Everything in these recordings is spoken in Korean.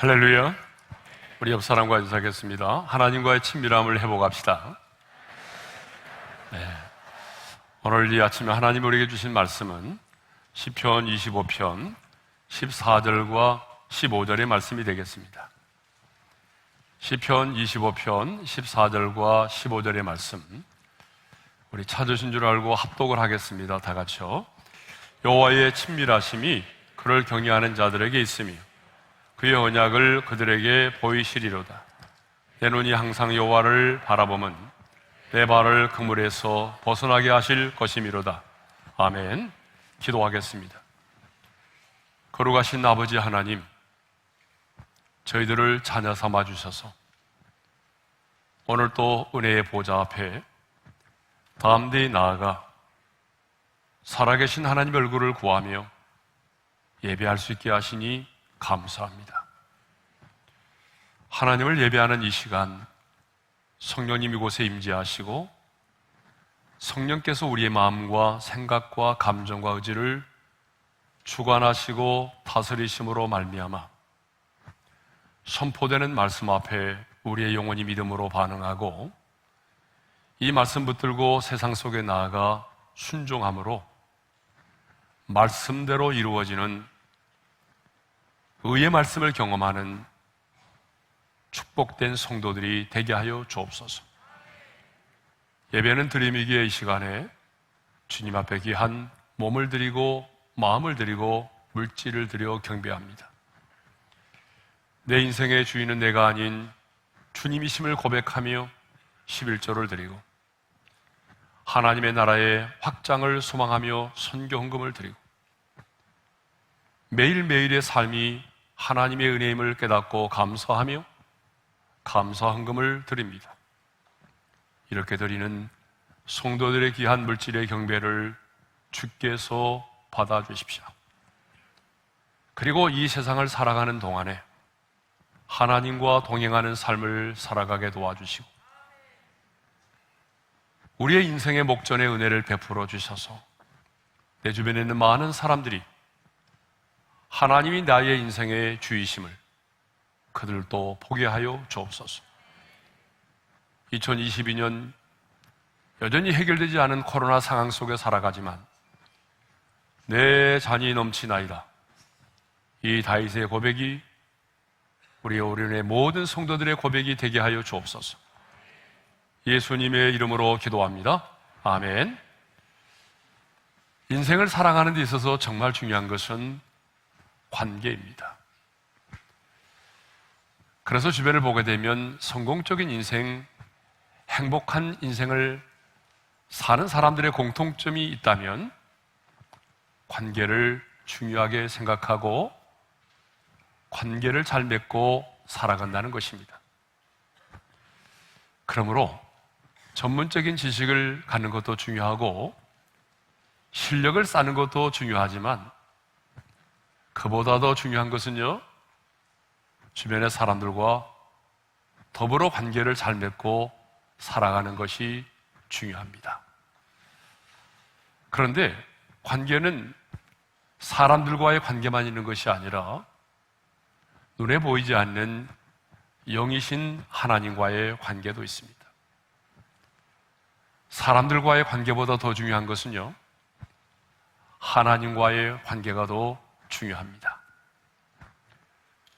할렐루야. 우리 옆 사람과 인사하겠습니다. 하나님과의 친밀함을 회복합시다. 오늘 이 아침에 하나님 우리에게 주신 말씀은 시편 25편 14절과 15절의 말씀이 되겠습니다. 시편 25편 14절과 15절의 말씀, 우리 찾으신 줄 알고 합독을 하겠습니다. 다 같이요. 여호와의 친밀하심이 그를 경외하는 자들에게 있으며 그의 언약을 그들에게 보이시리로다. 내 눈이 항상 여호와를 바라보면 내 발을 그물에서 벗어나게 하실 것이미로다. 아멘. 기도하겠습니다. 거룩하신 아버지 하나님, 저희들을 자녀 삼아 주셔서 오늘 또 은혜의 보좌 앞에 담대히 나아가 살아계신 하나님 얼굴을 구하며 예배할 수 있게 하시니 감사합니다. 하나님을 예배하는 이 시간, 성령님 이곳에 임재하시고 성령께서 우리의 마음과 생각과 감정과 의지를 주관하시고 다스리심으로 말미암아 선포되는 말씀 앞에 우리의 영혼이 믿음으로 반응하고 이 말씀 붙들고 세상 속에 나아가 순종함으로 말씀대로 이루어지는 의의 말씀을 경험하는 축복된 성도들이 되게 하여 주옵소서. 예배는 드림이기에 이 시간에 주님 앞에 귀한 몸을 드리고 마음을 드리고 물질을 드려 경배합니다. 내 인생의 주인은 내가 아닌 주님이심을 고백하며 11조를 드리고 하나님의 나라의 확장을 소망하며 선교 헌금을 드리고 매일매일의 삶이 하나님의 은혜임을 깨닫고 감사하며 감사 헌금을 드립니다. 이렇게 드리는 성도들의 귀한 물질의 경배를 주께서 받아주십시오. 그리고 이 세상을 살아가는 동안에 하나님과 동행하는 삶을 살아가게 도와주시고 우리의 인생의 목전의 은혜를 베풀어 주셔서 내 주변에 있는 많은 사람들이 하나님이 나의 인생의 주이심을 그들도 보게 하여 주옵소서. 2022년 여전히 해결되지 않은 코로나 상황 속에 살아가지만 내 잔이 넘치나이다. 이 다윗의 고백이 우리 오륜의 모든 성도들의 고백이 되게 하여 주옵소서. 예수님의 이름으로 기도합니다. 아멘. 인생을 살아가는 데 있어서 정말 중요한 것은 관계입니다. 그래서 주변을 보게 되면 성공적인 인생, 행복한 인생을 사는 사람들의 공통점이 있다면 관계를 중요하게 생각하고 관계를 잘 맺고 살아간다는 것입니다. 그러므로 전문적인 지식을 갖는 것도 중요하고 실력을 쌓는 것도 중요하지만 그보다 더 중요한 것은요, 주변의 사람들과 더불어 관계를 잘 맺고 살아가는 것이 중요합니다. 그런데 관계는 사람들과의 관계만 있는 것이 아니라 눈에 보이지 않는 영이신 하나님과의 관계도 있습니다. 사람들과의 관계보다 더 중요한 것은요, 하나님과의 관계가 더 중요합니다.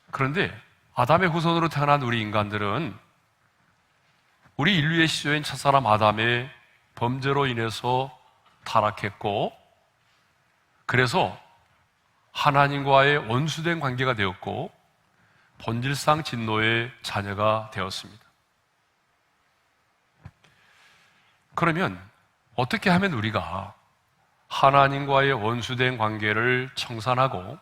그런데 아담의 후손으로 태어난 우리 인간들은 우리 인류의 시조인 첫사람 아담의 범죄로 인해서 타락했고 그래서 하나님과의 원수된 관계가 되었고 본질상 진노의 자녀가 되었습니다. 그러면 어떻게 하면 우리가 하나님과의 원수된 관계를 청산하고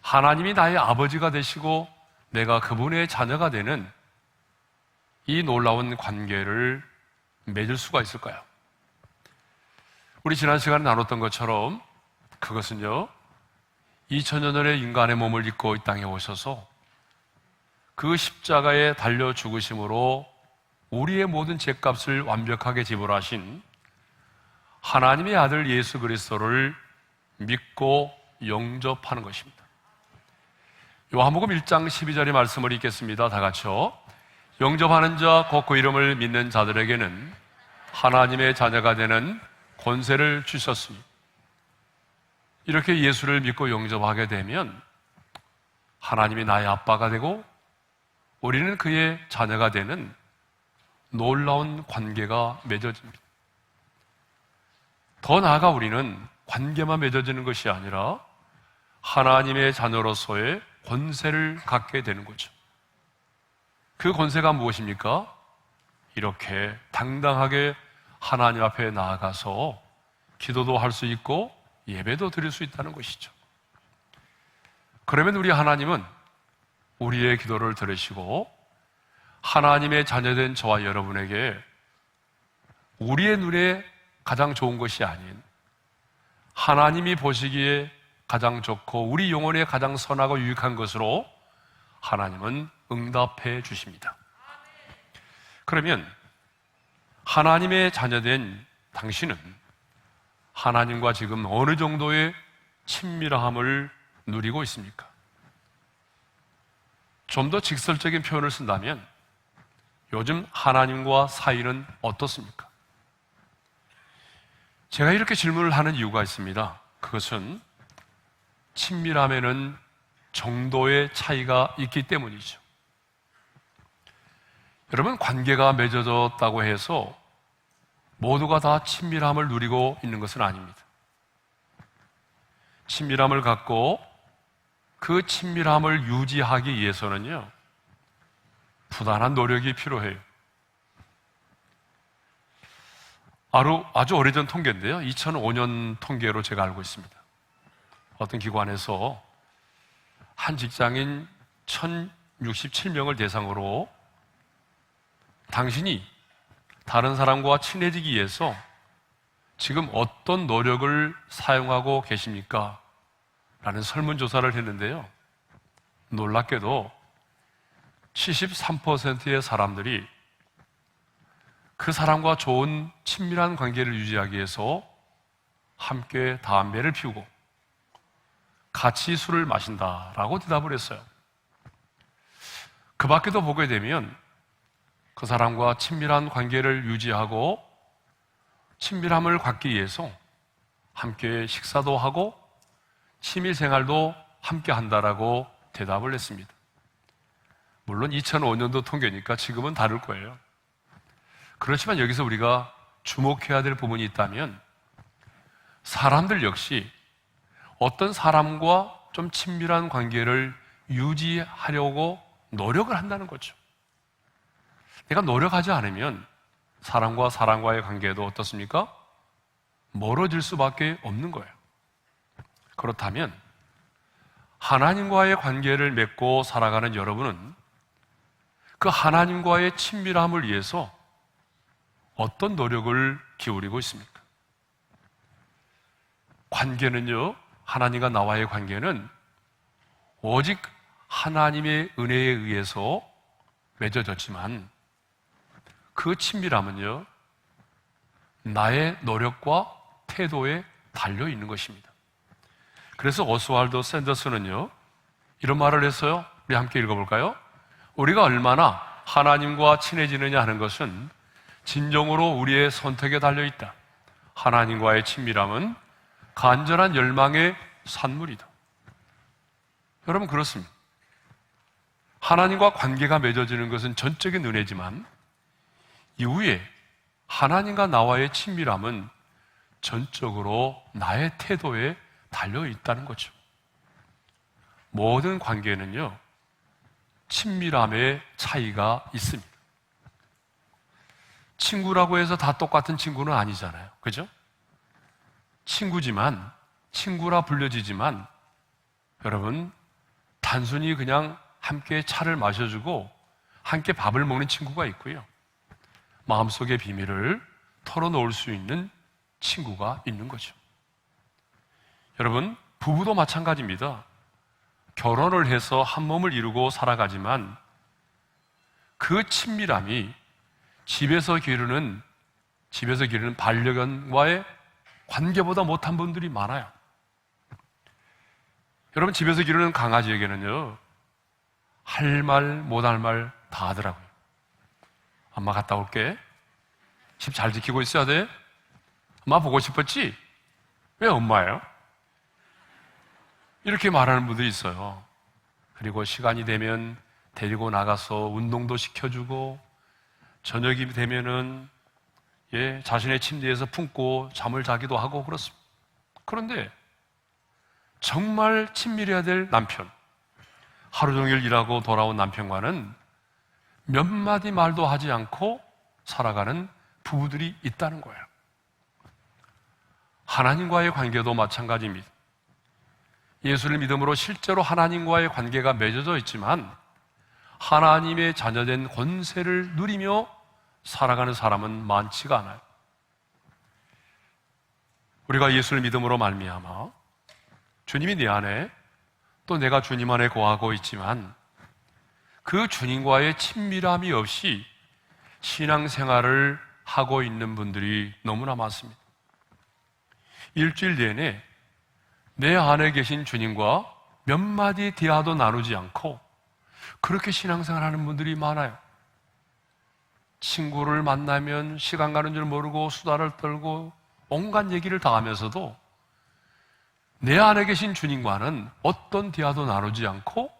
하나님이 나의 아버지가 되시고 내가 그분의 자녀가 되는 이 놀라운 관계를 맺을 수가 있을까요? 우리 지난 시간에 나눴던 것처럼 그것은요, 2000여 년의 인간의 몸을 입고 이 땅에 오셔서 그 십자가에 달려 죽으심으로 우리의 모든 죄값을 완벽하게 지불하신 하나님의 아들 예수 그리스도를 믿고 영접하는 것입니다. 요한복음 1장 12절의 말씀을 읽겠습니다. 다 같이요. 영접하는 자 곧 그 이름을 믿는 자들에게는 하나님의 자녀가 되는 권세를 주셨으니, 이렇게 예수를 믿고 영접하게 되면 하나님이 나의 아빠가 되고 우리는 그의 자녀가 되는 놀라운 관계가 맺어집니다. 더 나아가 우리는 관계만 맺어지는 것이 아니라 하나님의 자녀로서의 권세를 갖게 되는 거죠. 그 권세가 무엇입니까? 이렇게 당당하게 하나님 앞에 나아가서 기도도 할 수 있고 예배도 드릴 수 있다는 것이죠. 그러면 우리 하나님은 우리의 기도를 들으시고 하나님의 자녀된 저와 여러분에게 우리의 눈에 가장 좋은 것이 아닌 하나님이 보시기에 가장 좋고 우리 영혼에 가장 선하고 유익한 것으로 하나님은 응답해 주십니다. 그러면 하나님의 자녀된 당신은 하나님과 지금 어느 정도의 친밀함을 누리고 있습니까? 좀 더 직설적인 표현을 쓴다면 요즘 하나님과 사이는 어떻습니까? 제가 이렇게 질문을 하는 이유가 있습니다. 그것은 친밀함에는 정도의 차이가 있기 때문이죠. 여러분, 관계가 맺어졌다고 해서 모두가 다 친밀함을 누리고 있는 것은 아닙니다. 친밀함을 갖고 그 친밀함을 유지하기 위해서는요, 부단한 노력이 필요해요. 아주 오래전 통계인데요, 2005년 통계로 제가 알고 있습니다. 어떤 기관에서 한 직장인 1067명을 대상으로 당신이 다른 사람과 친해지기 위해서 지금 어떤 노력을 사용하고 계십니까? 라는 설문조사를 했는데요, 놀랍게도 73%의 사람들이 그 사람과 좋은 친밀한 관계를 유지하기 위해서 함께 담배를 피우고 같이 술을 마신다라고 대답을 했어요. 그 밖에도 보게 되면 그 사람과 친밀한 관계를 유지하고 친밀함을 갖기 위해서 함께 식사도 하고 취미생활도 함께 한다라고 대답을 했습니다. 물론 2005년도 통계니까 지금은 다를 거예요. 그렇지만 여기서 우리가 주목해야 될 부분이 있다면 사람들 역시 어떤 사람과 좀 친밀한 관계를 유지하려고 노력을 한다는 거죠. 내가 노력하지 않으면 사람과 사람과의 관계도 어떻습니까? 멀어질 수밖에 없는 거예요. 그렇다면 하나님과의 관계를 맺고 살아가는 여러분은 그 하나님과의 친밀함을 위해서 어떤 노력을 기울이고 있습니까? 관계는요, 하나님과 나와의 관계는 오직 하나님의 은혜에 의해서 맺어졌지만 그 친밀함은요, 나의 노력과 태도에 달려 있는 것입니다. 그래서 오스왈드 샌더스는요, 이런 말을 했어요. 우리 함께 읽어볼까요? 우리가 얼마나 하나님과 친해지느냐 하는 것은 진정으로 우리의 선택에 달려 있다. 하나님과의 친밀함은 간절한 열망의 산물이다. 여러분, 그렇습니다. 하나님과 관계가 맺어지는 것은 전적인 은혜지만 이후에 하나님과 나와의 친밀함은 전적으로 나의 태도에 달려 있다는 거죠. 모든 관계는요, 친밀함의 차이가 있습니다. 친구라고 해서 다 똑같은 친구는 아니잖아요. 그죠? 친구지만, 친구라 불려지지만, 여러분, 단순히 그냥 함께 차를 마셔주고 함께 밥을 먹는 친구가 있고요, 마음속의 비밀을 털어놓을 수 있는 친구가 있는 거죠. 여러분, 부부도 마찬가지입니다. 결혼을 해서 한 몸을 이루고 살아가지만 그 친밀함이 집에서 기르는 반려견과의 관계보다 못한 분들이 많아요. 여러분, 집에서 기르는 강아지에게는요, 할 말, 못할 말 다 하더라고요. 엄마 갔다 올게. 집 잘 지키고 있어야 돼. 엄마 보고 싶었지? 왜 엄마예요? 이렇게 말하는 분들이 있어요. 그리고 시간이 되면 데리고 나가서 운동도 시켜주고, 저녁이 되면은 자신의 침대에서 품고 잠을 자기도 하고 그렇습니다. 그런데 정말 친밀해야 될 남편, 하루 종일 일하고 돌아온 남편과는 몇 마디 말도 하지 않고 살아가는 부부들이 있다는 거예요. 하나님과의 관계도 마찬가지입니다. 예수를 믿음으로 실제로 하나님과의 관계가 맺어져 있지만 하나님의 자녀된 권세를 누리며 살아가는 사람은 많지가 않아요. 우리가 예수를 믿음으로 말미암아 주님이 내 안에, 또 내가 주님 안에 거하고 있지만 그 주님과의 친밀함이 없이 신앙생활을 하고 있는 분들이 너무나 많습니다. 일주일 내내 내 안에 계신 주님과 몇 마디 대화도 나누지 않고 그렇게 신앙생활하는 분들이 많아요. 친구를 만나면 시간 가는 줄 모르고 수다를 떨고 온갖 얘기를 다 하면서도 내 안에 계신 주님과는 어떤 대화도 나누지 않고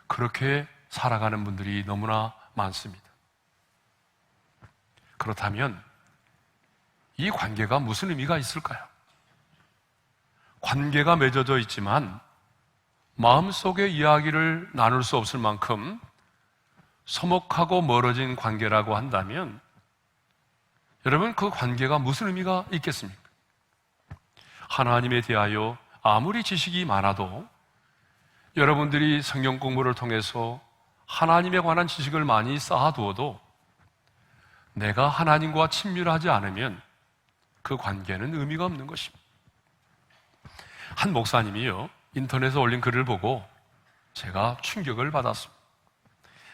그렇게 살아가는 분들이 너무나 많습니다. 그렇다면 이 관계가 무슨 의미가 있을까요? 관계가 맺어져 있지만 마음속의 이야기를 나눌 수 없을 만큼 서먹하고 멀어진 관계라고 한다면 여러분, 그 관계가 무슨 의미가 있겠습니까? 하나님에 대하여 아무리 지식이 많아도 여러분들이 성경 공부를 통해서 하나님에 관한 지식을 많이 쌓아두어도 내가 하나님과 친밀하지 않으면 그 관계는 의미가 없는 것입니다. 한 목사님이요, 인터넷에 올린 글을 보고 제가 충격을 받았습니다.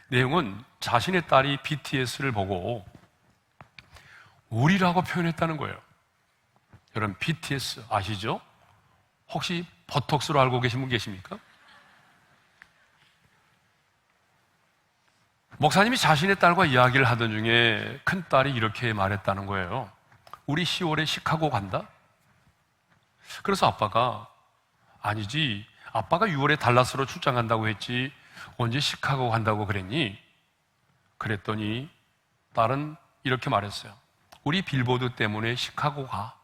내용은 자신의 딸이 BTS를 보고 우리라고 표현했다는 거예요. 여러분, BTS 아시죠? 혹시 보톡스로 알고 계신 분 계십니까? 목사님이 자신의 딸과 이야기를 하던 중에 큰딸이 이렇게 말했다는 거예요. 우리 10월에 시카고 간다? 그래서 아빠가 아니지, 아빠가 6월에 달라스로 출장 간다고 했지 언제 시카고 간다고 그랬니? 그랬더니 딸은 이렇게 말했어요. 우리 빌보드 때문에 시카고 가.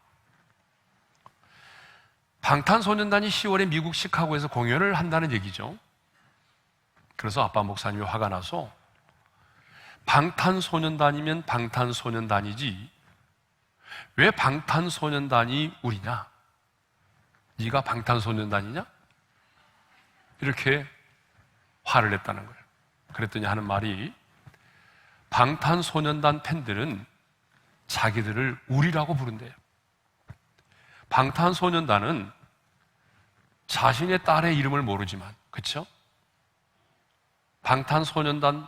방탄소년단이 10월에 미국 시카고에서 공연을 한다는 얘기죠. 그래서 아빠 목사님이 화가 나서 방탄소년단이면 방탄소년단이지 왜 방탄소년단이 우리냐? 네가 방탄소년단이냐? 이렇게 화를 냈다는 거예요. 그랬더니 하는 말이 방탄소년단 팬들은 자기들을 우리라고 부른대요. 방탄소년단은 자신의 딸의 이름을 모르지만, 그렇죠? 방탄소년단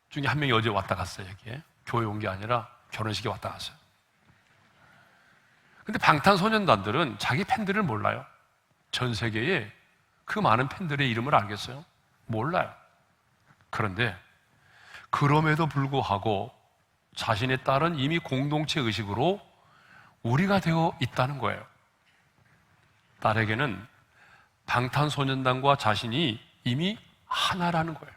중에 한 명이 어제 왔다 갔어요. 여기에 교회 온 게 아니라 결혼식에 왔다 갔어요. 근데 방탄소년단들은 자기 팬들을 몰라요. 전 세계에 그 많은 팬들의 이름을 알겠어요? 몰라요. 그런데 그럼에도 불구하고 자신의 딸은 이미 공동체 의식으로 우리가 되어 있다는 거예요. 딸에게는 방탄소년단과 자신이 이미 하나라는 거예요.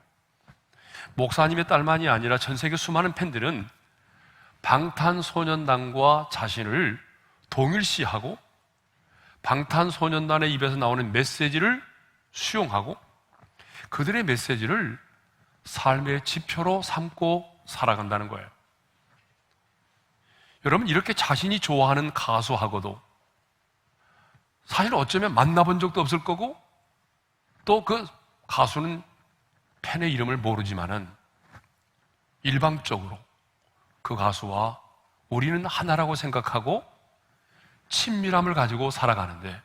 목사님의 딸만이 아니라 전 세계 수많은 팬들은 방탄소년단과 자신을 동일시하고 방탄소년단의 입에서 나오는 메시지를 수용하고 그들의 메시지를 삶의 지표로 삼고 살아간다는 거예요. 여러분, 이렇게 자신이 좋아하는 가수하고도 사실 어쩌면 만나본 적도 없을 거고 또 그 가수는 팬의 이름을 모르지만은 일방적으로 그 가수와 우리는 하나라고 생각하고 친밀함을 가지고 살아가는데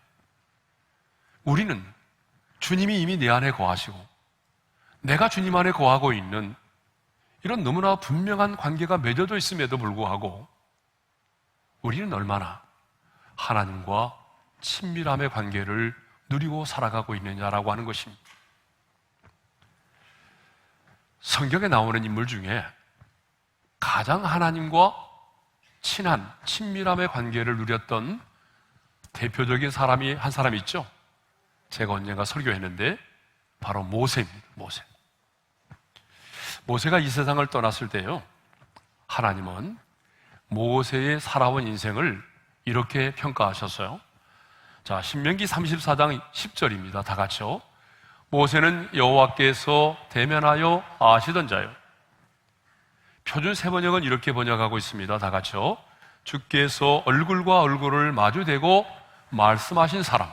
우리는 주님이 이미 내 안에 거하시고 내가 주님 안에 거하고 있는 이런 너무나 분명한 관계가 맺어져 있음에도 불구하고 우리는 얼마나 하나님과 친밀함의 관계를 누리고 살아가고 있느냐라고 하는 것입니다. 성경에 나오는 인물 중에 가장 하나님과 친한, 친밀함의 관계를 누렸던 대표적인 사람이 한 사람 있죠? 제가 언젠가 설교했는데 바로 모세입니다. 모세가 이 세상을 떠났을 때요, 하나님은 모세의 살아온 인생을 이렇게 평가하셨어요. 자, 신명기 34장 10절입니다. 다 같이요. 모세는 여호와께서 대면하여 아시던 자요. 표준 세번역은 이렇게 번역하고 있습니다. 다 같이요. 주께서 얼굴과 얼굴을 마주대고 말씀하신 사람.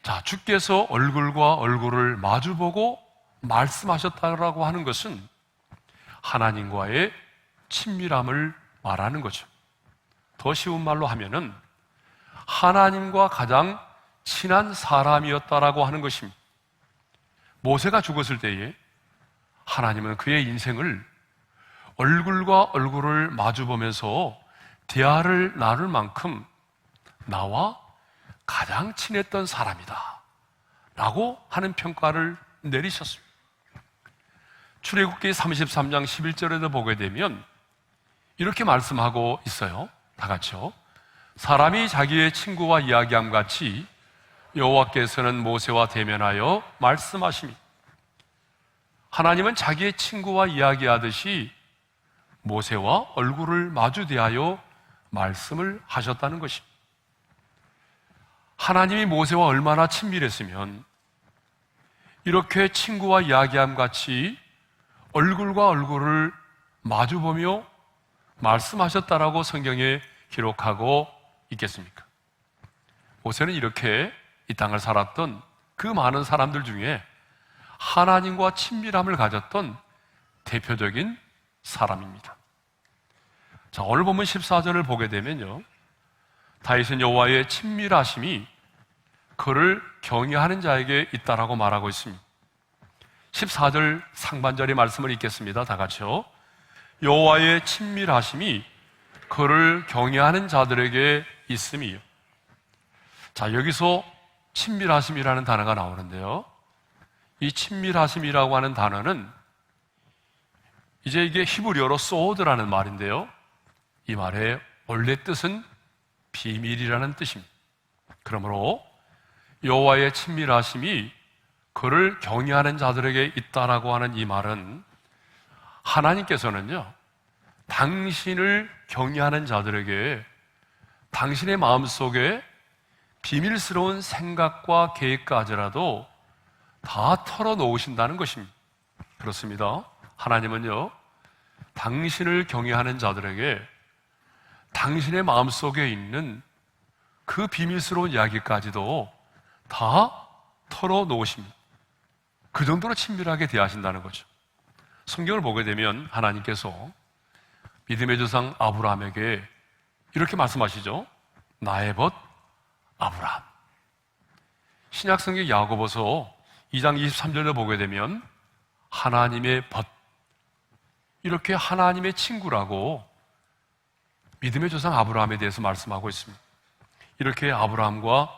자, 주께서 얼굴과 얼굴을 마주보고 말씀하셨다라고 하는 것은 하나님과의 친밀함을 말하는 거죠. 더 쉬운 말로 하면은 하나님과 가장 친한 사람이었다라고 하는 것입니다. 모세가 죽었을 때에 하나님은 그의 인생을 얼굴과 얼굴을 마주보면서 대화를 나눌 만큼 나와 가장 친했던 사람이다 라고 하는 평가를 내리셨습니다. 출애굽기 33장 11절에도 보게 되면 이렇게 말씀하고 있어요. 다 같이요. 사람이 자기의 친구와 이야기함 같이 여호와께서는 모세와 대면하여 말씀하시니, 하나님은 자기의 친구와 이야기하듯이 모세와 얼굴을 마주 대하여 말씀을 하셨다는 것입니다. 하나님이 모세와 얼마나 친밀했으면 이렇게 친구와 이야기함 같이 얼굴과 얼굴을 마주보며 말씀하셨다라고 성경에 기록하고 있겠습니까? 모세는 이렇게 이 땅을 살았던 그 많은 사람들 중에 하나님과 친밀함을 가졌던 대표적인 사람입니다. 자, 오늘 본문 14절을 보게 되면요, 다윗은 여호와의 친밀하심이 그를 경외하는 자에게 있다라고 말하고 있습니다. 14절 상반절의 말씀을 읽겠습니다. 다 같이요. 여호와의 친밀하심이 그를 경외하는 자들에게 있음이요. 자, 여기서 친밀하심이라는 단어가 나오는데요, 이 친밀하심이라고 하는 단어는 이제 이게 히브리어로 소드라는 말인데요, 이 말의 원래 뜻은 비밀이라는 뜻입니다. 그러므로 여호와의 친밀하심이 그를 경외하는 자들에게 있다라고 하는 이 말은 하나님께서는요, 당신을 경외하는 자들에게 당신의 마음속에 비밀스러운 생각과 계획까지라도 다 털어놓으신다는 것입니다. 그렇습니다. 하나님은요, 당신을 경외하는 자들에게 당신의 마음속에 있는 그 비밀스러운 이야기까지도 다 털어놓으십니다. 그 정도로 친밀하게 대하신다는 거죠. 성경을 보게 되면 하나님께서 믿음의 조상 아브라함에게 이렇게 말씀하시죠. 나의 벗 아브라함. 신약성경 야고보서 2장 23절을 보게 되면 하나님의 벗, 이렇게 하나님의 친구라고 믿음의 조상 아브라함에 대해서 말씀하고 있습니다. 이렇게 아브라함과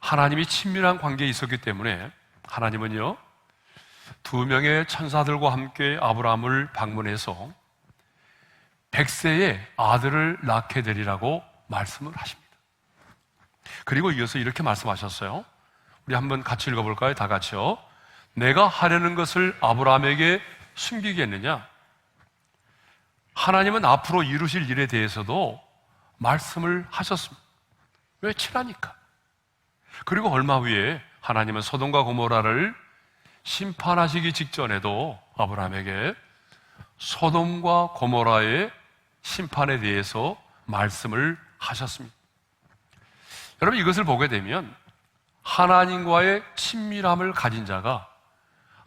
하나님이 친밀한 관계에 있었기 때문에 하나님은요, 2명의 천사들과 함께 아브라함을 방문해서 100세의 아들을 낳게 되리라고 말씀을 하십니다. 그리고 이어서 이렇게 말씀하셨어요. 우리 한번 같이 읽어볼까요? 다 같이요. 내가 하려는 것을 아브라함에게 숨기겠느냐? 하나님은 앞으로 이루실 일에 대해서도 말씀을 하셨습니다. 왜? 친하니까. 그리고 얼마 후에 하나님은 소돔과 고모라를 심판하시기 직전에도 아브라함에게 소돔과 고모라의 심판에 대해서 말씀을 하셨습니다. 여러분, 이것을 보게 되면 하나님과의 친밀함을 가진 자가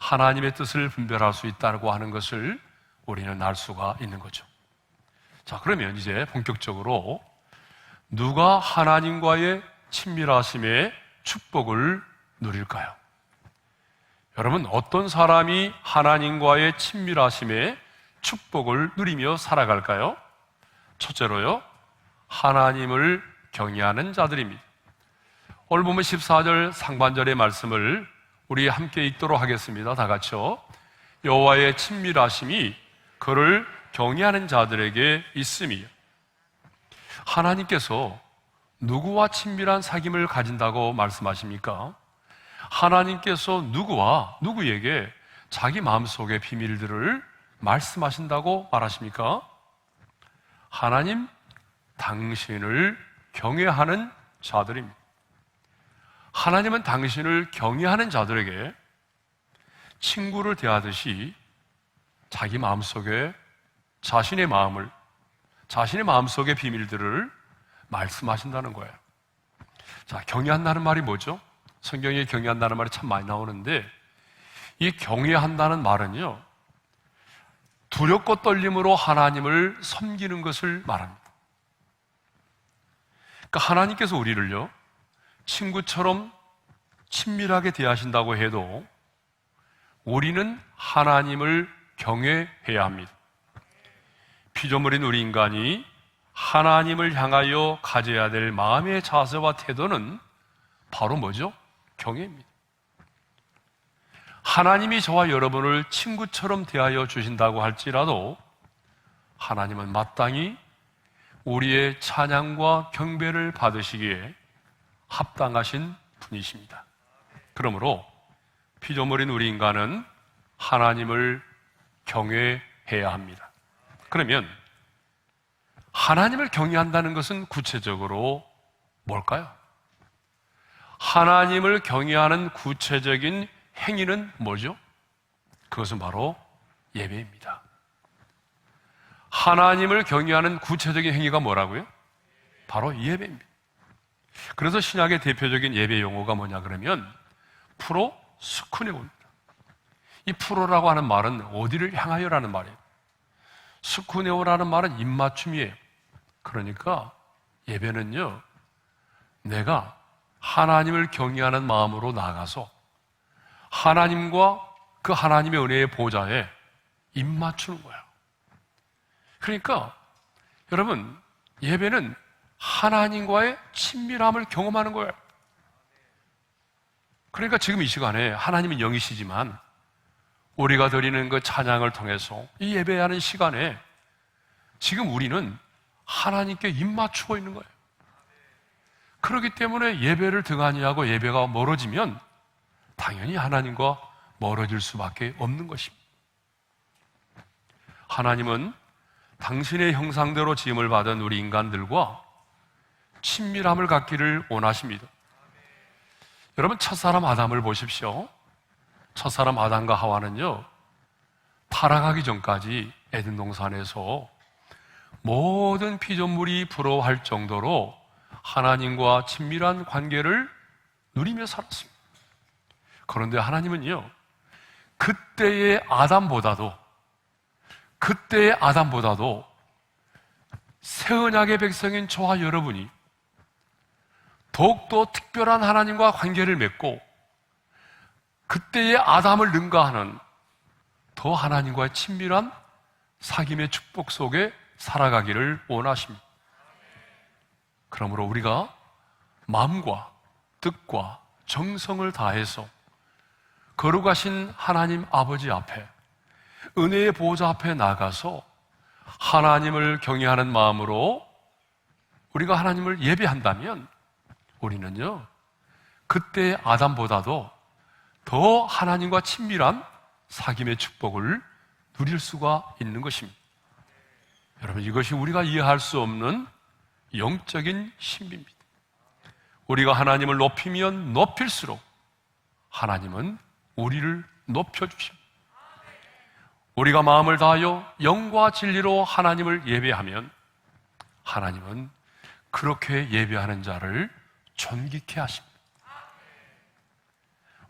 하나님의 뜻을 분별할 수 있다고 하는 것을 우리는 알 수가 있는 거죠. 자, 그러면 이제 본격적으로 누가 하나님과의 친밀하심의 축복을 누릴까요? 여러분, 어떤 사람이 하나님과의 친밀하심의 축복을 누리며 살아갈까요? 첫째로요, 하나님을 경외하는 자들입니다. 오늘 보면 14절 상반절의 말씀을 우리 함께 읽도록 하겠습니다. 다 같이요. 여호와의 친밀하심이 그를 경외하는 자들에게 있음이요. 하나님께서 누구와 친밀한 사귐을 가진다고 말씀하십니까? 하나님께서 누구에게 자기 마음속의 비밀들을 말씀하신다고 말하십니까? 하나님 당신을 경외하는 자들입니다. 하나님은 당신을 경외하는 자들에게 친구를 대하듯이 자기 마음속에 자신의 마음속의 비밀들을 말씀하신다는 거예요. 자, 경외한다는 말이 뭐죠? 성경에 경외한다는 말이 참 많이 나오는데, 이 경외한다는 말은요, 두렵고 떨림으로 하나님을 섬기는 것을 말합니다. 그러니까 하나님께서 우리를요, 친구처럼 친밀하게 대하신다고 해도 우리는 하나님을 경외해야 합니다. 피조물인 우리 인간이 하나님을 향하여 가져야 될 마음의 자세와 태도는 바로 뭐죠? 경외입니다. 하나님이 저와 여러분을 친구처럼 대하여 주신다고 할지라도 하나님은 마땅히 우리의 찬양과 경배를 받으시기에 합당하신 분이십니다. 그러므로 피조물인 우리 인간은 하나님을 경외해야 합니다. 그러면 하나님을 경외한다는 것은 구체적으로 뭘까요? 하나님을 경외하는 구체적인 행위는 뭐죠? 그것은 바로 예배입니다. 하나님을 경외하는 구체적인 행위가 뭐라고요? 바로 예배입니다. 그래서 신약의 대표적인 예배 용어가 뭐냐 그러면 프로스쿠네오입니다. 이 프로라고 하는 말은 어디를 향하여라는 말이에요. 스쿠네오라는 말은 입맞춤이에요. 그러니까 예배는요, 내가 하나님을 경외하는 마음으로 나아가서 하나님과 그 하나님의 은혜의 보좌에 입맞추는 거예요. 그러니까 여러분, 예배는 하나님과의 친밀함을 경험하는 거예요. 그러니까 지금 이 시간에 하나님은 영이시지만 우리가 드리는 그 찬양을 통해서 이 예배하는 시간에 지금 우리는 하나님께 입맞추고 있는 거예요. 그렇기 때문에 예배를 등한히 하고 예배가 멀어지면 당연히 하나님과 멀어질 수밖에 없는 것입니다. 하나님은 당신의 형상대로 지음을 받은 우리 인간들과 친밀함을 갖기를 원하십니다. 여러분, 첫사람 아담을 보십시오. 첫사람 아담과 하와는요, 타락하기 전까지 에덴 동산에서 모든 피조물이 부러워할 정도로 하나님과 친밀한 관계를 누리며 살았습니다. 그런데 하나님은요, 그때의 아담보다도 새 언약의 백성인 저와 여러분이 더욱더 특별한 하나님과 관계를 맺고 그때의 아담을 능가하는 더 하나님과의 친밀한 사귐의 축복 속에 살아가기를 원하십니다. 그러므로 우리가 마음과 뜻과 정성을 다해서 거룩하신 하나님 아버지 앞에, 은혜의 보좌 앞에 나가서 하나님을 경외하는 마음으로 우리가 하나님을 예배한다면 우리는요, 그때의 아담보다도 더 하나님과 친밀한 사귐의 축복을 누릴 수가 있는 것입니다. 여러분, 이것이 우리가 이해할 수 없는 영적인 신비입니다. 우리가 하나님을 높이면 높일수록 하나님은 우리를 높여주십니다. 우리가 마음을 다하여 영과 진리로 하나님을 예배하면 하나님은 그렇게 예배하는 자를 존귀케 하십니다.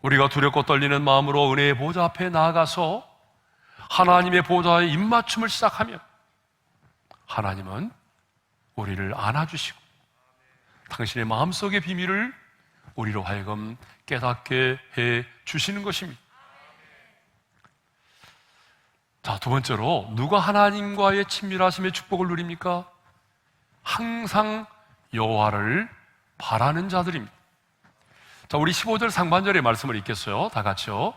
우리가 두렵고 떨리는 마음으로 은혜의 보좌 앞에 나아가서 하나님의 보좌에 입맞춤을 시작하면 하나님은 우리를 안아주시고 당신의 마음속의 비밀을 우리로 하여금 깨닫게 해 주시는 것입니다. 자, 두 번째로 누가 하나님과의 친밀하심의 축복을 누립니까? 항상 여호와를 바라는 자들입니다. 자, 우리 15절 상반절의 말씀을 읽겠어요. 다 같이요.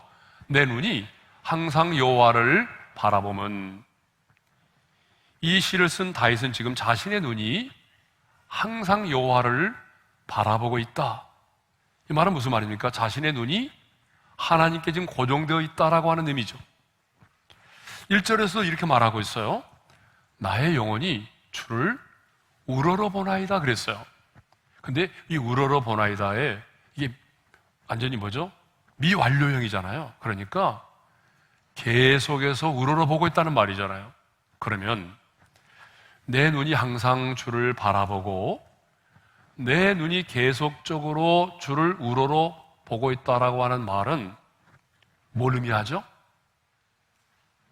내 눈이 항상 여호와를 바라보면. 이 시를 쓴 다윗은 지금 자신의 눈이 항상 여호와를 바라보고 있다. 이 말은 무슨 말입니까? 자신의 눈이 하나님께 지금 고정되어 있다라고 하는 의미죠. 1절에서 이렇게 말하고 있어요. 나의 영혼이 주를 우러러보나이다 그랬어요. 근데 이 우러러보나이다에 이게 완전히 뭐죠? 미완료형이잖아요. 그러니까 계속해서 우러러보고 있다는 말이잖아요. 그러면 내 눈이 항상 주를 바라보고 내 눈이 계속적으로 주를 우러러보고 있다라고 하는 말은 뭘 의미하죠?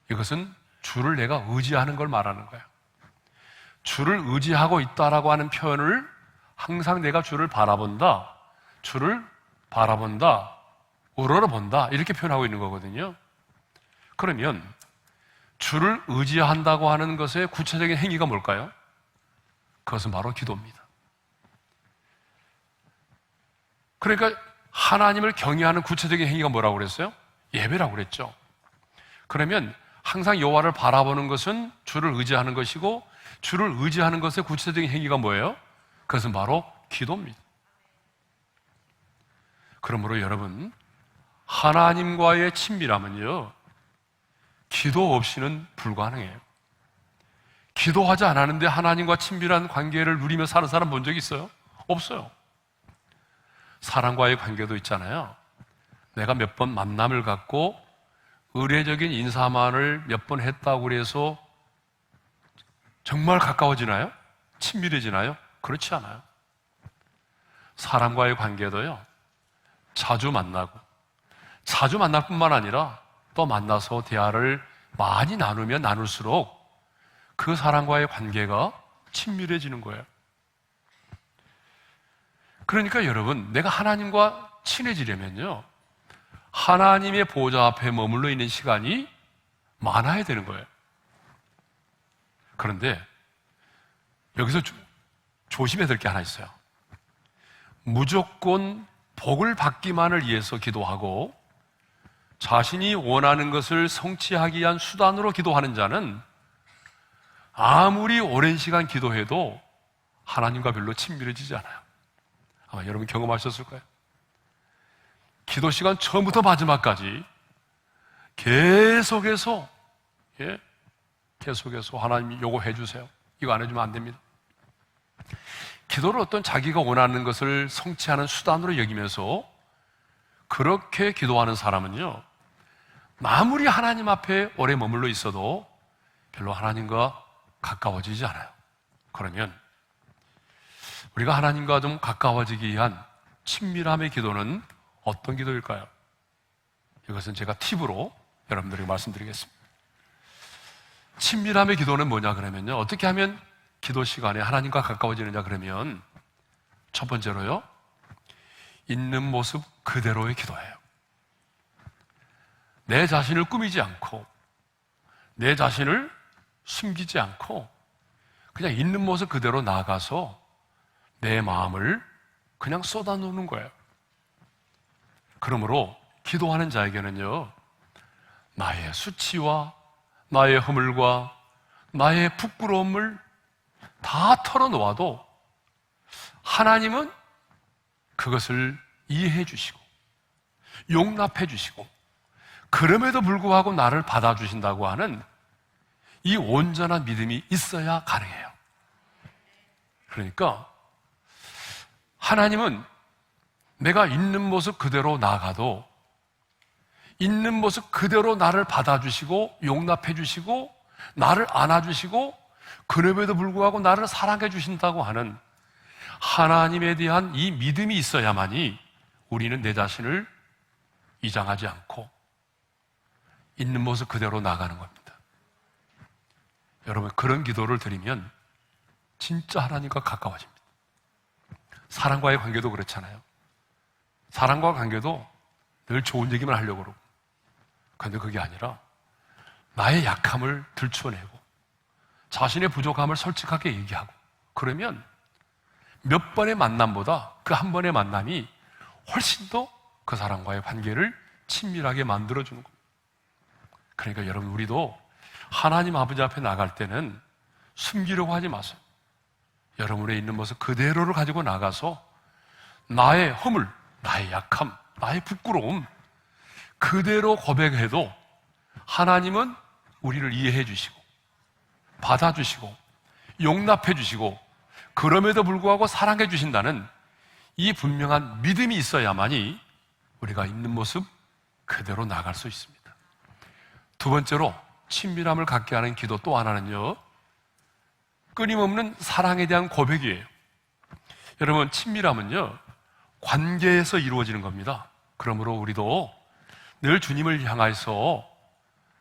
이것은 주를 내가 의지하는 걸 말하는 거예요. 주를 의지하고 있다라고 하는 표현을 항상 내가 주를 바라본다, 우러러본다 이렇게 표현하고 있는 거거든요. 그러면 주를 의지한다고 하는 것의 구체적인 행위가 뭘까요? 그것은 바로 기도입니다. 그러니까 하나님을 경외하는 구체적인 행위가 뭐라고 그랬어요? 예배라고 그랬죠. 그러면 항상 여호와를 바라보는 것은 주를 의지하는 것이고 주를 의지하는 것의 구체적인 행위가 뭐예요? 그것은 바로 기도입니다. 그러므로 여러분, 하나님과의 친밀함은요, 기도 없이는 불가능해요. 기도하지 않았는데 하나님과 친밀한 관계를 누리며 사는 사람 본 적 있어요? 없어요. 사람과의 관계도 있잖아요. 내가 몇 번 만남을 갖고 의례적인 인사만을 몇 번 했다고 그래서 정말 가까워지나요? 친밀해지나요? 그렇지 않아요. 사람과의 관계도요, 자주 만날 뿐만 아니라 또 만나서 대화를 많이 나누면 나눌수록 그 사람과의 관계가 친밀해지는 거예요. 그러니까 여러분, 내가 하나님과 친해지려면요, 하나님의 보좌 앞에 머물러 있는 시간이 많아야 되는 거예요. 그런데 여기서 조심해야 될 게 하나 있어요. 무조건 복을 받기만을 위해서 기도하고 자신이 원하는 것을 성취하기 위한 수단으로 기도하는 자는 아무리 오랜 시간 기도해도 하나님과 별로 친밀해지지 않아요. 아마 여러분 경험하셨을 거예요. 기도 시간 처음부터 마지막까지 계속해서 하나님이 요거 해주세요. 이거 안 해주면 안 됩니다. 기도를 어떤 자기가 원하는 것을 성취하는 수단으로 여기면서 그렇게 기도하는 사람은요, 아무리 하나님 앞에 오래 머물러 있어도 별로 하나님과 가까워지지 않아요. 그러면 우리가 하나님과 좀 가까워지기 위한 친밀함의 기도는 어떤 기도일까요? 이것은 제가 팁으로 여러분들에게 말씀드리겠습니다. 친밀함의 기도는 뭐냐 그러면요, 어떻게 하면 기도 시간에 하나님과 가까워지느냐 그러면 첫 번째로요, 있는 모습 그대로의 기도예요. 내 자신을 꾸미지 않고 내 자신을 숨기지 않고 그냥 있는 모습 그대로 나아가서 내 마음을 그냥 쏟아놓는 거예요. 그러므로 기도하는 자에게는요, 나의 수치와 나의 허물과 나의 부끄러움을 다 털어놓아도 하나님은 그것을 이해해 주시고 용납해 주시고 그럼에도 불구하고 나를 받아주신다고 하는 이 온전한 믿음이 있어야 가능해요. 그러니까 하나님은 내가 있는 모습 그대로 나아가도 있는 모습 그대로 나를 받아주시고 용납해 주시고 나를 안아주시고 그럼에도 불구하고 나를 사랑해 주신다고 하는 하나님에 대한 이 믿음이 있어야만이 우리는 내 자신을 이장하지 않고 있는 모습 그대로 나가는 겁니다. 여러분, 그런 기도를 드리면 진짜 하나님과 가까워집니다. 사람과의 관계도 그렇잖아요. 사람과 관계도 늘 좋은 얘기만 하려고 그러고, 그런데 그게 아니라 나의 약함을 들춰내고 자신의 부족함을 솔직하게 얘기하고, 그러면 몇 번의 만남보다 그 한 번의 만남이 훨씬 더 그 사람과의 관계를 친밀하게 만들어주는 겁니다. 그러니까 여러분, 우리도 하나님 아버지 앞에 나갈 때는 숨기려고 하지 마세요. 여러분의 있는 모습 그대로를 가지고 나가서 나의 허물, 나의 약함, 나의 부끄러움 그대로 고백해도 하나님은 우리를 이해해 주시고 받아주시고 용납해 주시고 그럼에도 불구하고 사랑해 주신다는 이 분명한 믿음이 있어야만이 우리가 있는 모습 그대로 나갈 수 있습니다. 두 번째로 친밀함을 갖게 하는 기도 또 하나는요, 끊임없는 사랑에 대한 고백이에요. 여러분, 친밀함은요 관계에서 이루어지는 겁니다. 그러므로 우리도 늘 주님을 향해서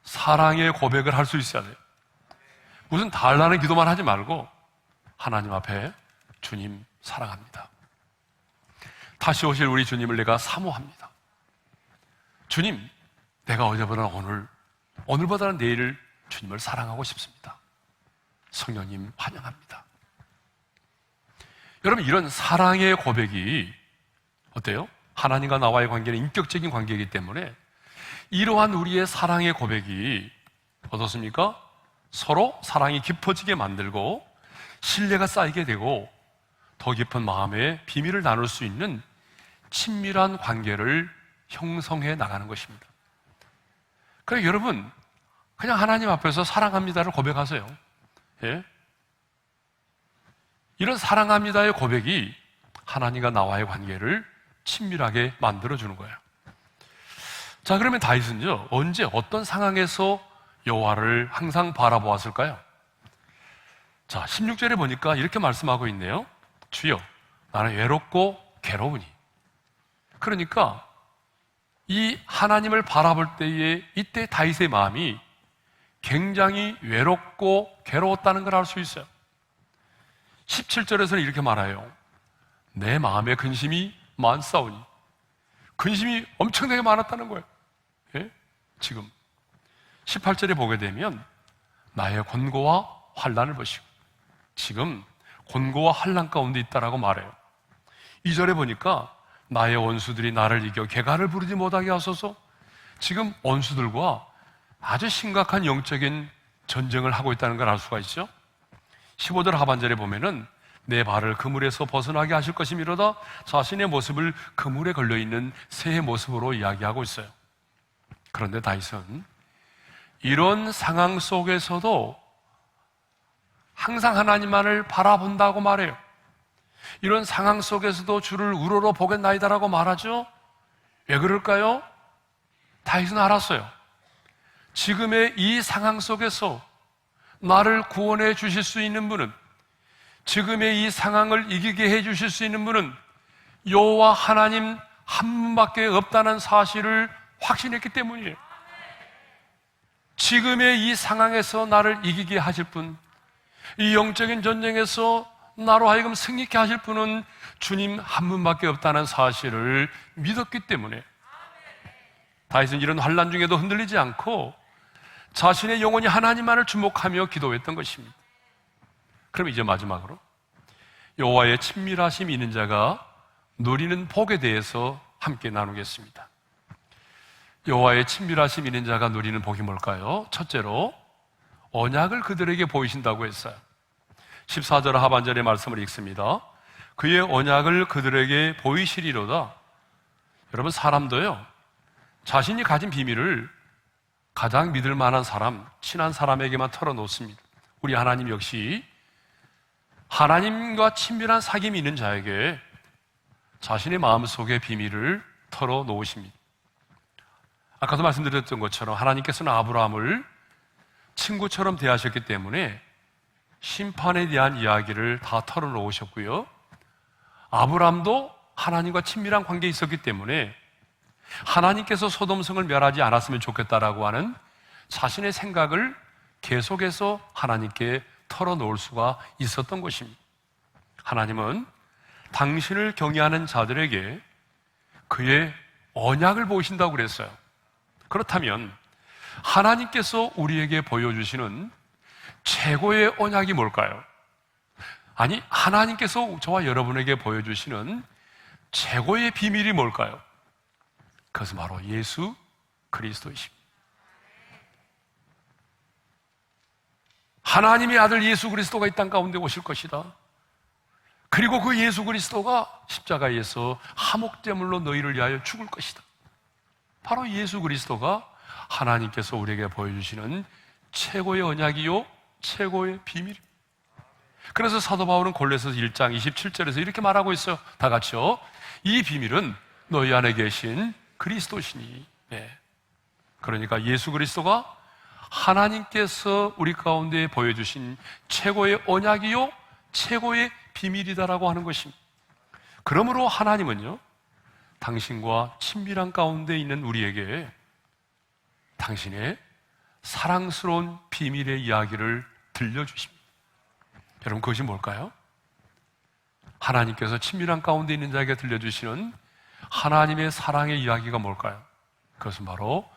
사랑의 고백을 할 수 있어야 돼요. 무슨 달라는 기도만 하지 말고 하나님 앞에 주님 사랑합니다. 다시 오실 우리 주님을 내가 사모합니다. 주님, 내가 어제보다는 오늘보다는 내일을 주님을 사랑하고 싶습니다. 성령님 환영합니다. 여러분, 이런 사랑의 고백이 어때요? 하나님과 나와의 관계는 인격적인 관계이기 때문에 이러한 우리의 사랑의 고백이 어떻습니까? 서로 사랑이 깊어지게 만들고 신뢰가 쌓이게 되고 더 깊은 마음의 비밀을 나눌 수 있는 친밀한 관계를 형성해 나가는 것입니다. 그러니까 여러분, 그냥 하나님 앞에서 사랑합니다를 고백하세요. 예? 이런 사랑합니다의 고백이 하나님과 나와의 관계를 친밀하게 만들어주는 거예요. 자, 그러면 다윗은요, 언제 어떤 상황에서 여호와를 항상 바라보았을까요? 자, 16절에 보니까 이렇게 말씀하고 있네요. 주여, 나는 외롭고 괴로우니. 그러니까 이 하나님을 바라볼 때에 이때 다윗의 마음이 굉장히 외롭고 괴로웠다는 걸 알 수 있어요. 17절에서는 이렇게 말해요. 내 마음에 근심이 많사오니. 근심이 엄청나게 많았다는 거예요. 예? 지금 18절에 보게 되면 나의 곤고와 환난을 보시고, 지금 곤고와 환난 가운데 있다라고 말해요. 2절에 보니까 나의 원수들이 나를 이겨 개간을 부르지 못하게 하소서. 지금 원수들과 아주 심각한 영적인 전쟁을 하고 있다는 걸 알 수가 있죠. 15절 하반절에 보면은 내 발을 그물에서 벗어나게 하실 것이미로다. 자신의 모습을 그물에 걸려있는 새의 모습으로 이야기하고 있어요. 그런데 다윗은 이런 상황 속에서도 항상 하나님만을 바라본다고 말해요. 이런 상황 속에서도 주를 우러러 보겠나이다라고 말하죠. 왜 그럴까요? 다윗은 알았어요. 지금의 이 상황 속에서 나를 구원해 주실 수 있는 분은, 지금의 이 상황을 이기게 해 주실 수 있는 분은 여호와 하나님 한 분밖에 없다는 사실을 확신했기 때문이에요. 지금의 이 상황에서 나를 이기게 하실 분, 이 영적인 전쟁에서 나로 하여금 승리케 하실 분은 주님 한 분밖에 없다는 사실을 믿었기 때문에 다윗은 이런 환난 중에도 흔들리지 않고 자신의 영혼이 하나님만을 주목하며 기도했던 것입니다. 그럼 이제 마지막으로 여호와의 친밀하심 있는 자가 누리는 복에 대해서 함께 나누겠습니다. 여호와의 친밀하심 있는 자가 누리는 복이 뭘까요? 첫째로 언약을 그들에게 보이신다고 했어요. 14절 하반절의 말씀을 읽습니다. 그의 언약을 그들에게 보이시리로다. 여러분, 사람도요, 자신이 가진 비밀을 가장 믿을 만한 사람, 친한 사람에게만 털어놓습니다. 우리 하나님 역시 하나님과 친밀한 사귐이 있는 자에게 자신의 마음속의 비밀을 털어놓으십니다. 아까도 말씀드렸던 것처럼 하나님께서는 아브라함을 친구처럼 대하셨기 때문에 심판에 대한 이야기를 다 털어놓으셨고요. 아브라함도 하나님과 친밀한 관계에 있었기 때문에 하나님께서 소돔성을 멸하지 않았으면 좋겠다라고 하는 자신의 생각을 계속해서 하나님께 털어놓을 수가 있었던 것입니다. 하나님은 당신을 경외하는 자들에게 그의 언약을 보이신다고 그랬어요. 그렇다면 하나님께서 우리에게 보여주시는 최고의 언약이 뭘까요? 아니, 하나님께서 저와 여러분에게 보여주시는 최고의 비밀이 뭘까요? 그것은 바로 예수 그리스도이십니다. 하나님의 아들 예수 그리스도가 이 땅 가운데 오실 것이다. 그리고 그 예수 그리스도가 십자가에서 화목제물로 너희를 위하여 죽을 것이다. 바로 예수 그리스도가 하나님께서 우리에게 보여주시는 최고의 언약이요 최고의 비밀입니다. 그래서 사도 바울은 골로새서 1장 27절에서 이렇게 말하고 있어요. 다 같이요. 이 비밀은 너희 안에 계신 그리스도시니. 네. 그러니까 예수 그리스도가 하나님께서 우리 가운데 보여주신 최고의 언약이요 최고의 비밀이다라고 하는 것입니다. 그러므로 하나님은요, 당신과 친밀한 가운데 있는 우리에게 당신의 사랑스러운 비밀의 이야기를 들려주십니다. 여러분, 그것이 뭘까요? 하나님께서 친밀한 가운데 있는 자에게 들려주시는 하나님의 사랑의 이야기가 뭘까요? 그것은 바로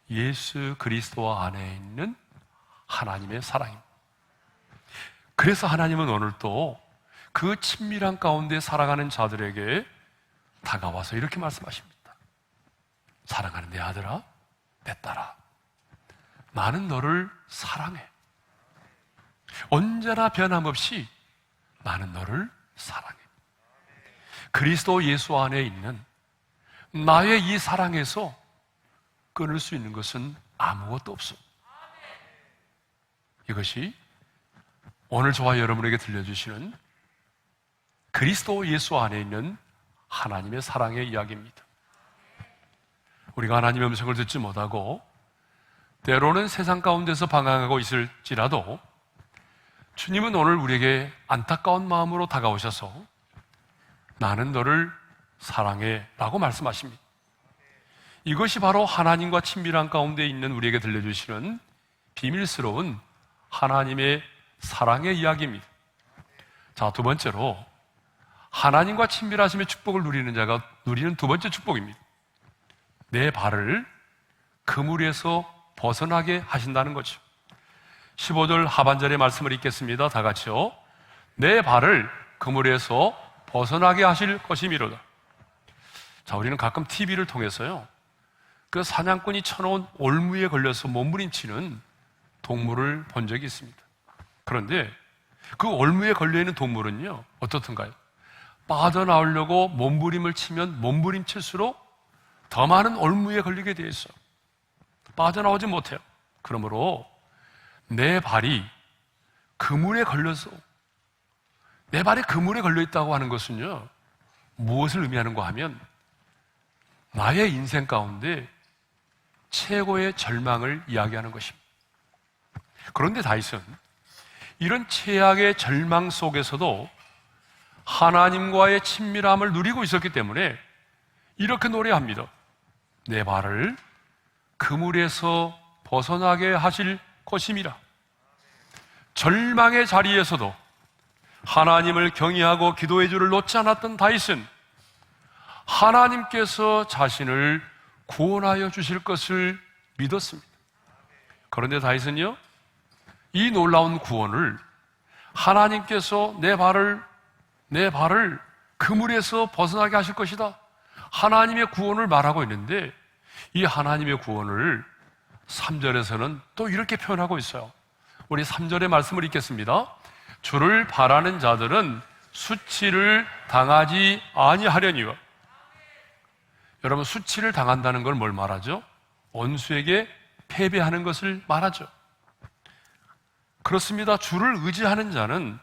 예수 그리스도 안에 있는 하나님의 사랑입니다. 그래서 하나님은 오늘 또 그 친밀한 가운데 살아가는 자들에게 다가와서 이렇게 말씀하십니다. 사랑하는 내 아들아, 내 딸아, 나는 너를 사랑해. 언제나 변함없이 나는 너를 사랑해. 그리스도 예수 안에 있는 나의 이 사랑에서 끊을 수 있는 것은 아무것도 없어. 이것이 오늘 저와 여러분에게 들려주시는 그리스도 예수 안에 있는 하나님의 사랑의 이야기입니다. 우리가 하나님의 음성을 듣지 못하고 때로는 세상 가운데서 방황하고 있을지라도 주님은 오늘 우리에게 안타까운 마음으로 다가오셔서 나는 너를 사랑해 라고 말씀하십니다. 이것이 바로 하나님과 친밀한 가운데 있는 우리에게 들려주시는 비밀스러운 하나님의 사랑의 이야기입니다. 자, 두 번째로 하나님과 친밀하심의 축복을 누리는 자가 누리는 두 번째 축복입니다. 내 발을 그물에서 벗어나게 하신다는 거죠. 15절 하반절의 말씀을 읽겠습니다. 다 같이요. 내 발을 그물에서 벗어나게 하실 것이미로다. 자, 우리는 가끔 TV를 통해서요, 그 사냥꾼이 쳐놓은 올무에 걸려서 몸부림치는 동물을 본 적이 있습니다. 그런데 그 올무에 걸려있는 동물은요, 어떻던가요? 빠져나오려고 몸부림을 치면 몸부림칠수록 더 많은 올무에 걸리게 되어 있어요. 빠져나오지 못해요. 그러므로 내 발이 그물에 걸려서, 내 발이 그물에 걸려있다고 하는 것은요, 무엇을 의미하는가 하면 나의 인생 가운데 최고의 절망을 이야기하는 것입니다. 그런데 다윗은 이런 최악의 절망 속에서도 하나님과의 친밀함을 누리고 있었기 때문에 이렇게 노래합니다. 내 발을 그물에서 벗어나게 하실 것임이라. 절망의 자리에서도 하나님을 경외하고 기도의 줄을 놓지 않았던 다윗은 하나님께서 자신을 구원하여 주실 것을 믿었습니다. 그런데 다윗은요, 이 놀라운 구원을 하나님께서 내 발을 그물에서 벗어나게 하실 것이다, 하나님의 구원을 말하고 있는데, 이 하나님의 구원을 3절에서는 또 이렇게 표현하고 있어요. 우리 3절의 말씀을 읽겠습니다. 주를 바라는 자들은 수치를 당하지 아니하려니와. 여러분, 수치를 당한다는 걸 뭘 말하죠? 원수에게 패배하는 것을 말하죠. 그렇습니다. 주를 의지하는 자는,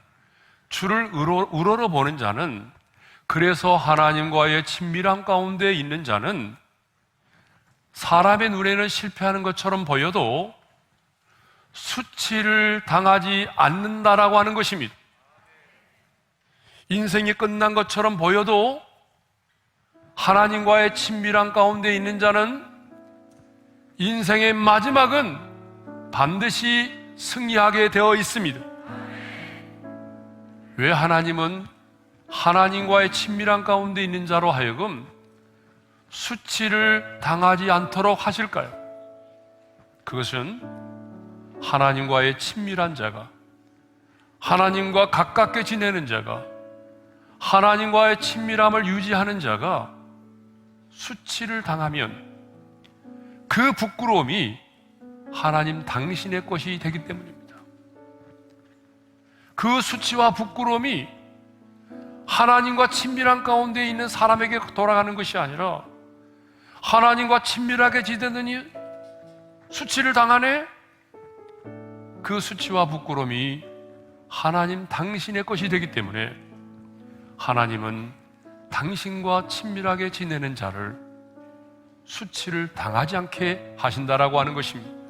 주를 우러러보는 자는, 그래서 하나님과의 친밀함 가운데 있는 자는 사람의 눈에는 실패하는 것처럼 보여도 수치를 당하지 않는다라고 하는 것입니다. 인생이 끝난 것처럼 보여도 하나님과의 친밀함 가운데 있는 자는 인생의 마지막은 반드시 승리하게 되어 있습니다. 왜 하나님은 하나님과의 친밀한 가운데 있는 자로 하여금 수치를 당하지 않도록 하실까요? 그것은 하나님과의 친밀한 자가, 하나님과 가깝게 지내는 자가, 하나님과의 친밀함을 유지하는 자가 수치를 당하면 그 부끄러움이 하나님 당신의 것이 되기 때문입니다. 그 수치와 부끄러움이 하나님과 친밀한 가운데 있는 사람에게 돌아가는 것이 아니라 하나님과 친밀하게 지내더니 수치를 당하네? 그 수치와 부끄러움이 하나님 당신의 것이 되기 때문에 하나님은 당신과 친밀하게 지내는 자를 수치를 당하지 않게 하신다라고 하는 것입니다.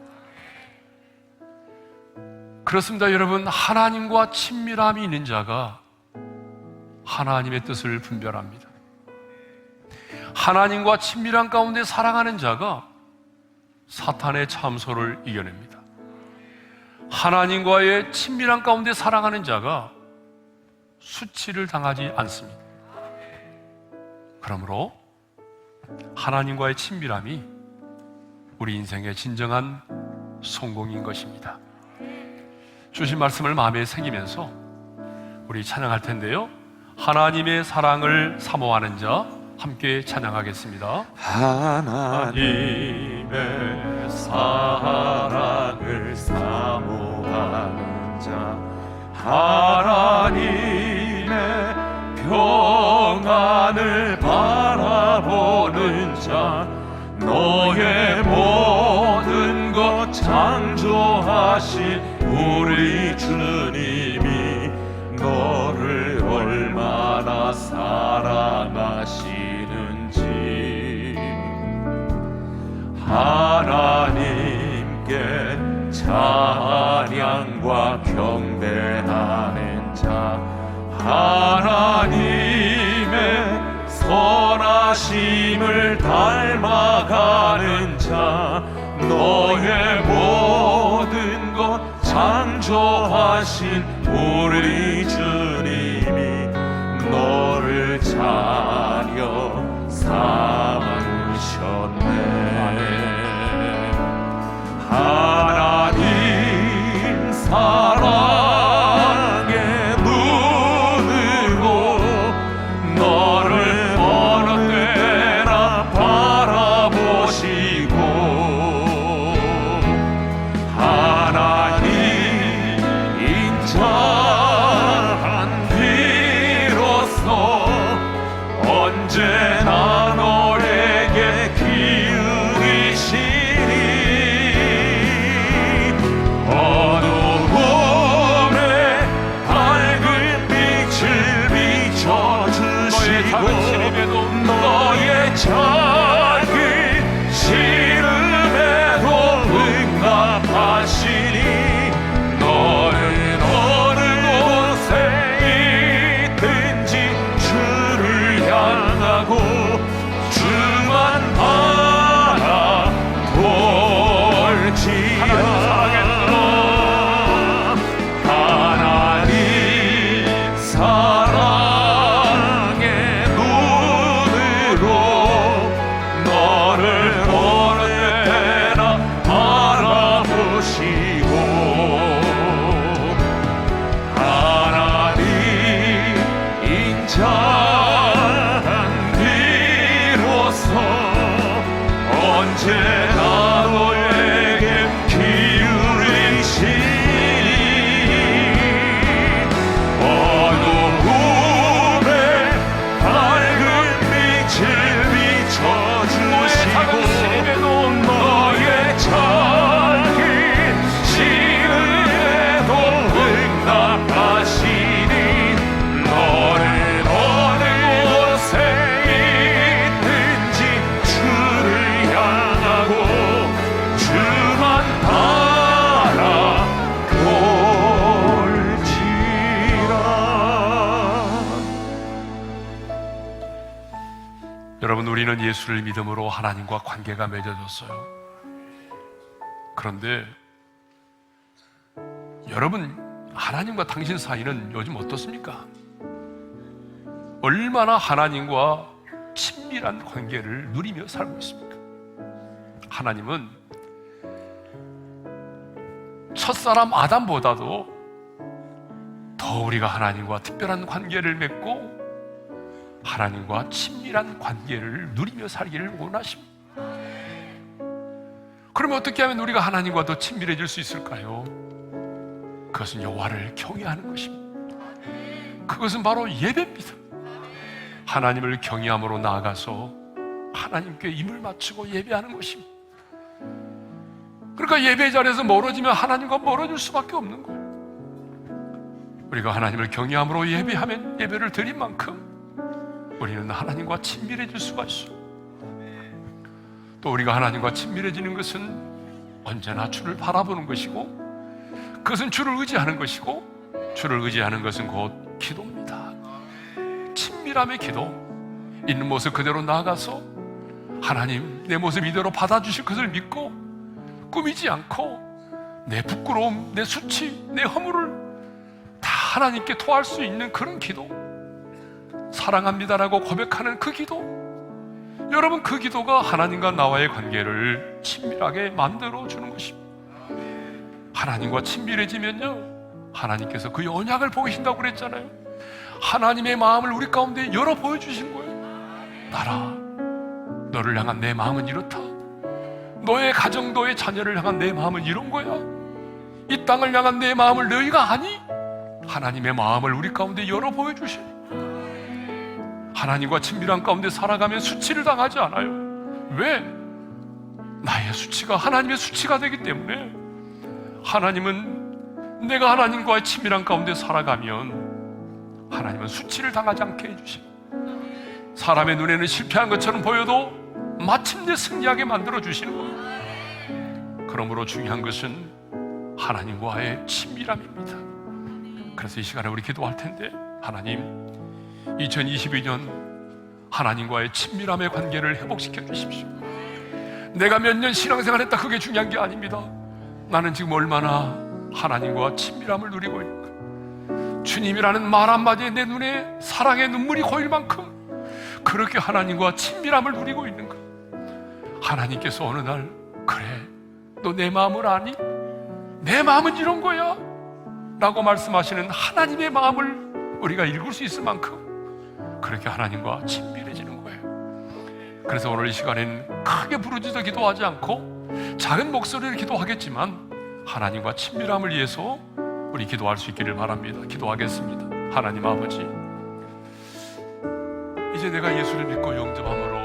그렇습니다, 여러분. 하나님과 친밀함이 있는 자가 하나님의 뜻을 분별합니다. 하나님과 친밀한 가운데 살아가는 자가 사탄의 참소를 이겨냅니다. 하나님과의 친밀한 가운데 살아가는 자가 수치를 당하지 않습니다. 그러므로 하나님과의 친밀함이 우리 인생의 진정한 성공인 것입니다. 주신 말씀을 마음에 새기면서 우리 찬양할 텐데요, 하나님의 사랑을 사모하는 자 함께 찬양하겠습니다. 하나님의 사랑을 사모하는 자, 하나님의 평안을 바라보는 자, 너의 모든 것 창조하신 우리 주님이 너를 얼마나 사랑하시는지, 하나님께 찬양과 경배하는 자, 하나님의 선하심을 닮아가는 자, 너의 모든 것 창조하신 우리 주님이 너를 자녀 삼으셨네. 하나님 사랑의 눈으로 너를 어느 때나 바라보시고, 하나님 인자한 뒤로서 언제나 너에게 기울이시니, 어두움에 밝은 빛을 비춰주시고, 너의 작은 시름에도 응답하시니, 너는 어느 곳에 있든지 주를 향하고 주만 바라볼지어다. 하나님 사랑의 눈으로 너를 어느 때나 바라보시고, 하나님 인자한 뒤로서 언제나 너에게 기울이시니, 어두움에 밝은 빛을 비춰주시고, 너의 작은 시름에도 응답하시니, 너는 어느 곳에 있든지 주를 향하고 주만 바라볼지라. 여러분, 우리는 예수를 믿음으로 하나님과 관계가 맺어졌어요. 그런데 여러분, 하나님과 당신 사이는 요즘 어떻습니까? 얼마나 하나님과 친밀한 관계를 누리며 살고 있습니까? 하나님은 첫사람 아담보다도 더 우리가 하나님과 특별한 관계를 맺고 하나님과 친밀한 관계를 누리며 살기를 원하십니다. 그러면 어떻게 하면 우리가 하나님과 더 친밀해질 수 있을까요? 그것은 여호와를 경외하는 것입니다. 그것은 바로 예배입니다. 하나님을 경외함으로 나아가서 하나님께 입을 맞추고 예배하는 것입니다. 그러니까 예배 자리에서 멀어지면 하나님과 멀어질 수밖에 없는 거예요. 우리가 하나님을 경외함으로 예배하면 예배를 드린 만큼 우리는 하나님과 친밀해질 수가 있어요. 또 우리가 하나님과 친밀해지는 것은 언제나 주를 바라보는 것이고, 그것은 주를 의지하는 것이고, 주를 의지하는 것은 곧 기도입니다. 친밀함의 기도, 있는 모습 그대로 나아가서 하나님 내 모습 이대로 받아주실 것을 믿고 꾸미지 않고 내 부끄러움, 내 수치, 내 허물을 다 하나님께 토할 수 있는 그런 기도, 사랑합니다라고 고백하는 그 기도, 여러분 그 기도가 하나님과 나와의 관계를 친밀하게 만들어주는 것입니다. 하나님과 친밀해지면요, 하나님께서 그 언약을 보이신다고 그랬잖아요. 하나님의 마음을 우리 가운데 열어 보여주신 거예요. 나라, 너를 향한 내 마음은 이렇다. 너의 가정, 너의 자녀를 향한 내 마음은 이런 거야. 이 땅을 향한 내 마음을 너희가 아니? 하나님의 마음을 우리 가운데 열어 보여주신, 하나님과 친밀한 가운데 살아가면 수치를 당하지 않아요. 왜? 나의 수치가 하나님의 수치가 되기 때문에. 하나님은 내가 하나님과의 친밀한 가운데 살아가면 하나님은 수치를 당하지 않게 해주십니다. 사람의 눈에는 실패한 것처럼 보여도 마침내 승리하게 만들어주시는 거예요. 그러므로 중요한 것은 하나님과의 친밀함입니다. 그래서 이 시간에 우리 기도할 텐데, 하나님 2022년 하나님과의 친밀함의 관계를 회복시켜 주십시오. 내가 몇 년 신앙생활 했다, 그게 중요한 게 아닙니다. 나는 지금 얼마나 하나님과 친밀함을 누리고 있는가. 주님이라는 말 한마디에 내 눈에 사랑의 눈물이 고일 만큼 그렇게 하나님과 친밀함을 누리고 있는가. 하나님께서 어느 날, 그래, 너 내 마음을 아니? 내 마음은 이런 거야 라고 말씀하시는 하나님의 마음을 우리가 읽을 수 있을 만큼 그렇게 하나님과 친밀해지는 거예요. 그래서 오늘 이 시간에는 크게 부르짖어 기도하지 않고 작은 목소리를 기도하겠지만 하나님과 친밀함을 위해서 우리 기도할 수 있기를 바랍니다. 기도하겠습니다. 하나님 아버지, 이제 내가 예수를 믿고 영접함으로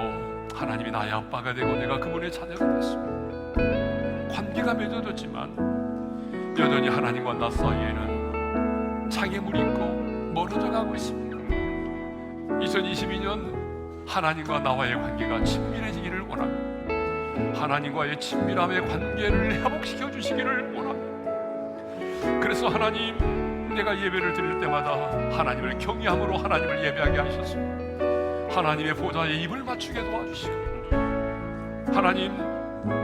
하나님이 나의 아빠가 되고 내가 그분의 자녀가 됐습니다. 관계가 맺어졌지만 여전히 하나님과 나 사이에는 장애물이 있고 멀어져 가고 있습니다. 2022년 하나님과 나와의 관계가 친밀해지기를 원합니다. 하나님과의 친밀함의 관계를 회복시켜 주시기를 원합니다. 그래서 하나님, 내가 예배를 드릴 때마다 하나님을 경외함으로 하나님을 예배하게 하셨습니다. 하나님의 보좌에 입을 맞추게 도와주시고, 하나님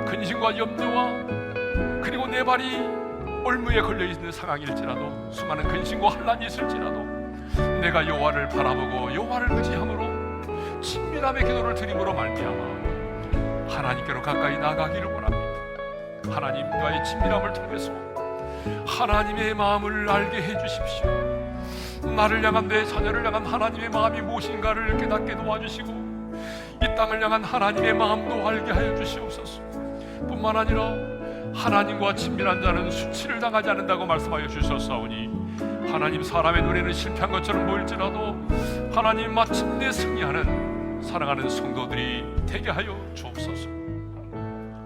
근심과 염려와 그리고 내 발이 올무에 걸려있는 상황일지라도, 수많은 근심과 환난이 있을지라도 내가 여호와를 바라보고 여호와를 의지함으로 친밀함의 기도를 드림으로 말미암아 하나님께로 가까이 나가기를 원합니다. 하나님과의 친밀함을 통해서 하나님의 마음을 알게 해주십시오. 나를 향한, 내 자녀를 향한 하나님의 마음이 무엇인가를 깨닫게 도와주시고 이 땅을 향한 하나님의 마음도 알게 하여 주시옵소서. 뿐만 아니라 하나님과 친밀한 자는 수치를 당하지 않는다고 말씀하여 주셨사오니, 하나님 사람의 눈에는 실패한 것처럼 보일지라도 하나님 마침내 승리하는 사랑하는 성도들이 되게 하여 주옵소서.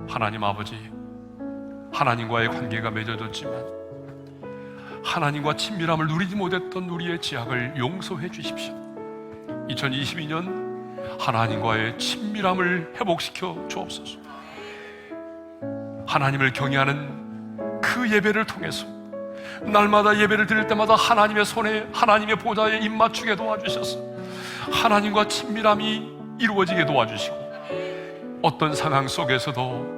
하나님 아버지, 하나님과의 관계가 맺어졌지만 하나님과 친밀함을 누리지 못했던 우리의 지약을 용서해 주십시오. 2022년 하나님과의 친밀함을 회복시켜 주옵소서. 하나님을 경외하는 그 예배를 통해서 날마다 예배를 드릴 때마다 하나님의 손에, 하나님의 보좌에 입 맞추게 도와주셔서 하나님과 친밀함이 이루어지게 도와주시고, 어떤 상황 속에서도,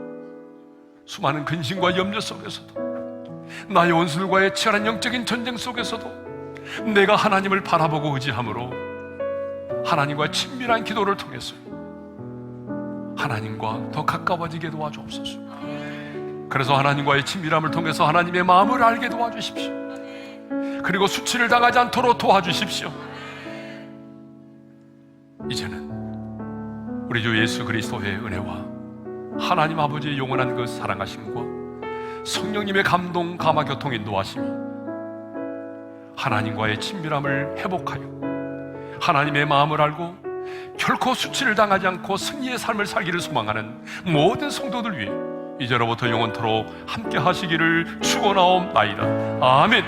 수많은 근심과 염려 속에서도, 나의 원수들과의 치열한 영적인 전쟁 속에서도 내가 하나님을 바라보고 의지함으로 하나님과의 친밀한 기도를 통해서 하나님과 더 가까워지게 도와주옵소서. 그래서 하나님과의 친밀함을 통해서 하나님의 마음을 알게 도와주십시오. 그리고 수치를 당하지 않도록 도와주십시오. 이제는 우리 주 예수 그리스도의 은혜와 하나님 아버지의 영원한 그 사랑하심과 성령님의 감동, 감화, 교통, 인도하심이 하나님과의 친밀함을 회복하여 하나님의 마음을 알고 결코 수치를 당하지 않고 승리의 삶을 살기를 소망하는 모든 성도들 위해 이제로부터 영원토록 함께 하시기를 축원하옵나이다. 아멘.